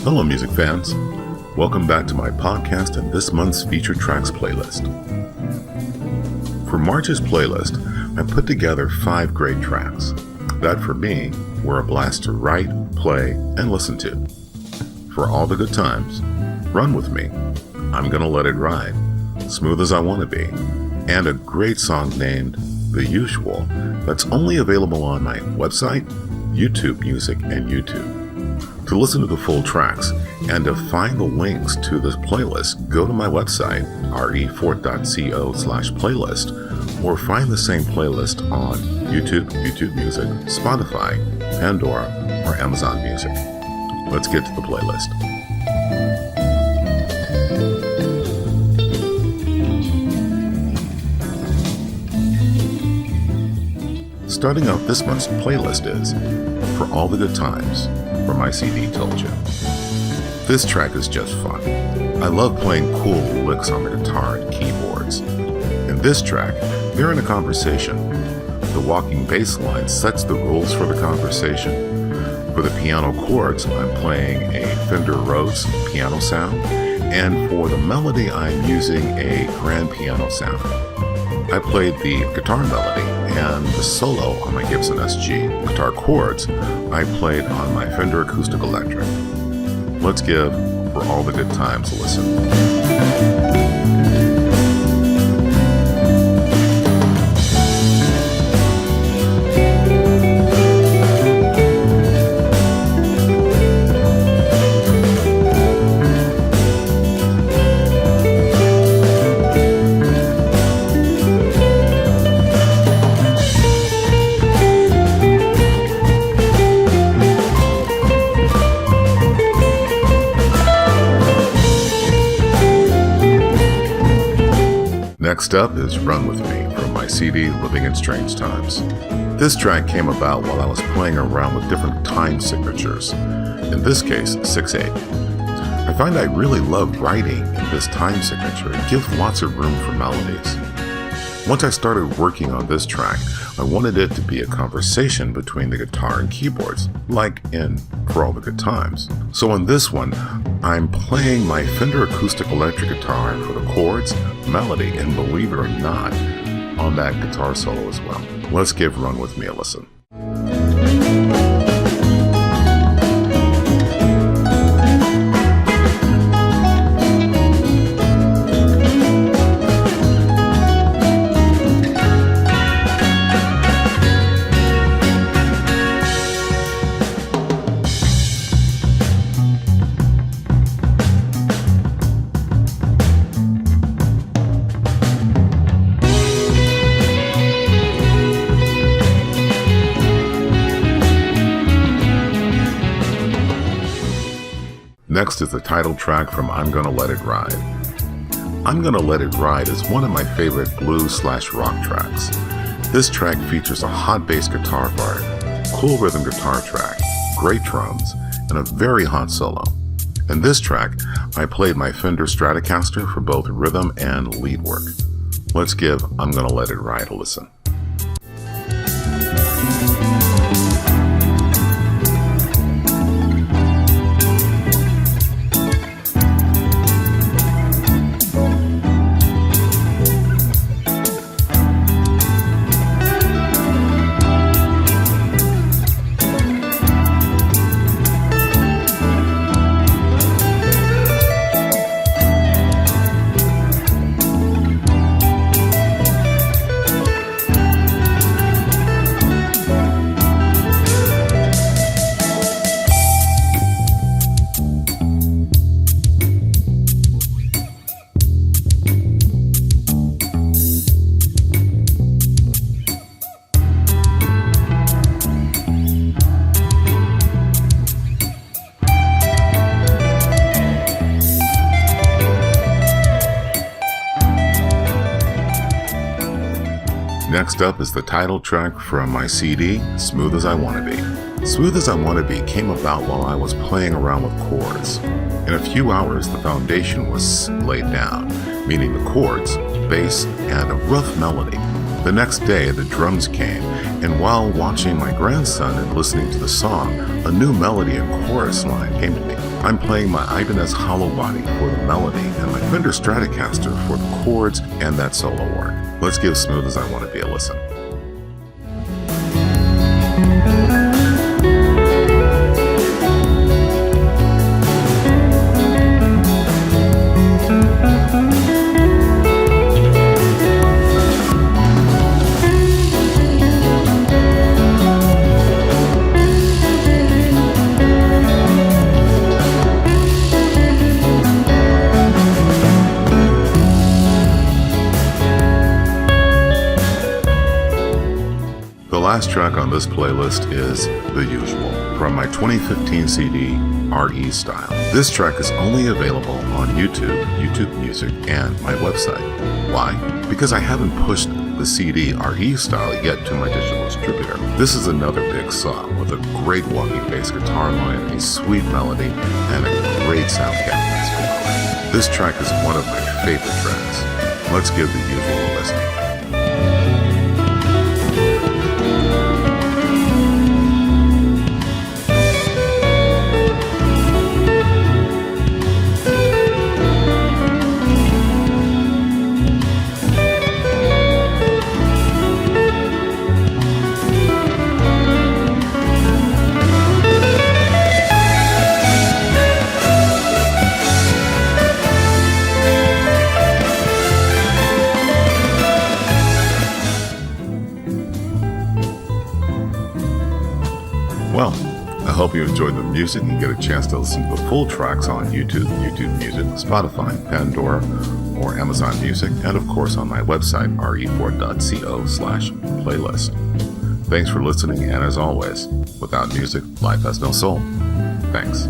Hello, music fans. Welcome back to my podcast and this month's featured tracks playlist. For March's playlist, I put together 5 great tracks that, for me, were a blast to write, play, and listen to. For all the good times, Run With Me, I'm Gonna Let It Ride, Smooth As I Wanna Be, and a great song named The Usual that's only available on my website, YouTube Music, and YouTube. To listen to the full tracks and to find the links to this playlist, go to my website, R.E.Fort.co/playlist, or find the same playlist on YouTube, YouTube Music, Spotify, Pandora, or Amazon Music. Let's get to the playlist. Starting out this month's playlist is For All the Good Times, from my CD Told You. This track is just fun. I love playing cool licks on the guitar and keyboards. In this track, they're in a conversation. The walking bass line sets the rules for the conversation. For the piano chords, I'm playing a Fender Rhodes piano sound, and for the melody, I'm using a grand piano sound. I played the guitar melody and the solo on my Gibson SG. Guitar chords I played on my Fender Acoustic Electric. Let's give For All the Good Times a listen. Next up is Run With Me from my CD Living in Strange Times. This track came about while I was playing around with different time signatures, in this case 6/8. I find I really love writing in this time signature. It gives lots of room for melodies. Once I started working on this track, I wanted it to be a conversation between the guitar and keyboards, like in For All the Good Times. So on this one, I'm playing my Fender Acoustic Electric guitar for the chords, melody, and believe it or not, on that guitar solo as well. Let's give Run With Me a listen. Next is the title track from I'm Gonna Let It Ride. I'm Gonna Let It Ride is one of my favorite blues/rock tracks. This track features a hot bass guitar part, cool rhythm guitar track, great drums, and a very hot solo. In this track, I played my Fender Stratocaster for both rhythm and lead work. Let's give I'm Gonna Let It Ride a listen. Next up is the title track from my CD, Smooth As I Wanna Be. Smooth As I Wanna Be came about while I was playing around with chords. In a few hours, the foundation was laid down, meaning the chords, bass, and a rough melody. The next day, the drums came, and while watching my grandson and listening to the song, a new melody and chorus line came to me. I'm playing my Ibanez hollow body for the melody and my Fender Stratocaster for the chords and that solo work. Let's give Smooth As I Want to Be a listen. The last track on this playlist is The Usual from my 2015 CD, R.E. Style. This track is only available on YouTube, YouTube Music, and my website. Why? Because I haven't pushed the CD R.E. Style yet to my digital distributor. This is another big song with a great walking bass guitar line, a sweet melody, and a great sound captain. This track is one of my favorite tracks. Let's give The Usual a listen. Well, I hope you enjoyed the music and get a chance to listen to the full tracks on YouTube, YouTube Music, Spotify, Pandora, or Amazon Music, and of course on my website, R.E.Fort.co/playlist. Thanks for listening, and as always, without music, life has no soul. Thanks.